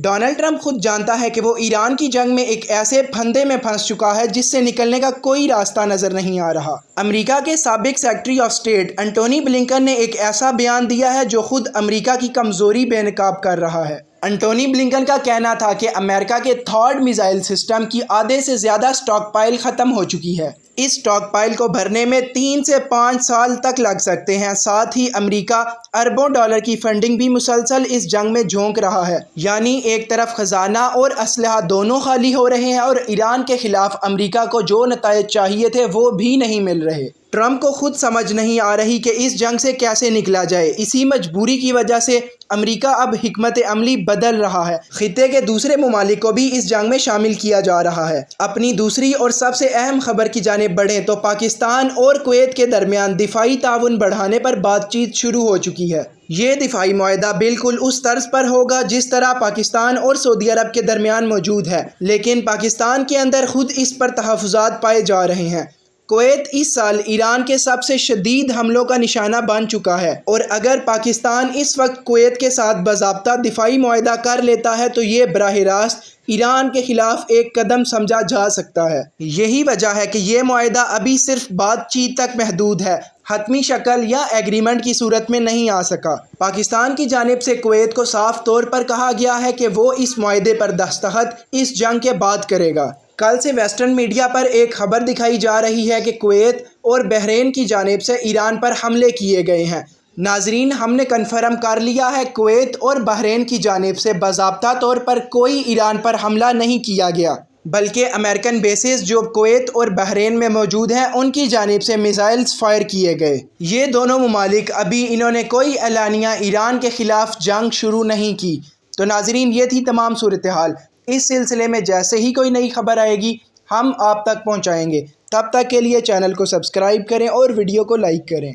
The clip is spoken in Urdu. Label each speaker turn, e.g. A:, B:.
A: ڈونلڈ ٹرمپ خود جانتا ہے کہ وہ ایران کی جنگ میں ایک ایسے پھندے میں پھنس چکا ہے جس سے نکلنے کا کوئی راستہ نظر نہیں آ رہا۔ امریکہ کے سابق secretary of state Anthony Blinken نے ایک ایسا بیان دیا ہے جو خود امریکہ کی کمزوری بے نقاب کر رہا ہے۔ انٹونی بلنکن کا کہنا تھا کہ امریکہ کے تھاڈ میزائل سسٹم کی آدھے سے زیادہ سٹاک پائل ختم ہو چکی ہے۔ اس سٹاک پائل کو بھرنے میں 3 سے 5 سال تک لگ سکتے ہیں۔ ساتھ ہی امریکہ اربوں ڈالر کی فنڈنگ بھی مسلسل اس جنگ میں جھونک رہا ہے۔ یعنی ایک طرف خزانہ اور اسلحہ دونوں خالی ہو رہے ہیں اور ایران کے خلاف امریکہ کو جو نتائج چاہیے تھے وہ بھی نہیں مل رہے۔ ٹرمپ کو خود سمجھ نہیں آ رہی کہ اس جنگ سے کیسے نکلا جائے۔ اسی مجبوری کی وجہ سے امریکہ اب حکمت عملی بدل رہا ہے۔ خطے کے دوسرے ممالک کو بھی اس جنگ میں شامل کیا جا رہا ہے۔ اپنی دوسری اور سب سے اہم خبر کی جانب بڑھیں تو پاکستان اور کویت کے درمیان دفاعی تعاون بڑھانے پر بات چیت شروع ہو چکی ہے۔ یہ دفاعی معاہدہ بالکل اس طرز پر ہوگا جس طرح پاکستان اور سعودی عرب کے درمیان موجود ہے، لیکن پاکستان کے اندر خود اس پر تحفظات پائے جا رہے ہیں۔ کویت اس سال ایران کے سب سے شدید حملوں کا نشانہ بن چکا ہے اور اگر پاکستان اس وقت کویت کے ساتھ باضابطہ دفاعی معاہدہ کر لیتا ہے تو یہ براہ راست ایران کے خلاف ایک قدم سمجھا جا سکتا ہے۔ یہی وجہ ہے کہ یہ معاہدہ ابھی صرف بات چیت تک محدود ہے، حتمی شکل یا ایگریمنٹ کی صورت میں نہیں آ سکا۔ پاکستان کی جانب سے کویت کو صاف طور پر کہا گیا ہے کہ وہ اس معاہدے پر دستخط اس جنگ کے بعد کرے گا۔ کل سے ویسٹرن میڈیا پر ایک خبر دکھائی جا رہی ہے کہ کویت اور بحرین کی جانب سے ایران پر حملے کیے گئے ہیں۔ ناظرین، ہم نے کنفرم کر لیا ہے کویت اور بحرین کی جانب سے باضابطہ طور پر کوئی ایران پر حملہ نہیں کیا گیا، بلکہ امریکن بیسز جو کویت اور بحرین میں موجود ہیں ان کی جانب سے میزائلز فائر کیے گئے۔ یہ دونوں ممالک ابھی انہوں نے کوئی اعلانیہ ایران کے خلاف جنگ شروع نہیں کی۔ تو ناظرین، یہ تھی تمام صورتحال۔ اس سلسلے میں جیسے ہی کوئی نئی خبر آئے گی ہم آپ تک پہنچائیں گے۔ تب تک کے لیے چینل کو سبسکرائب کریں اور ویڈیو کو لائک کریں۔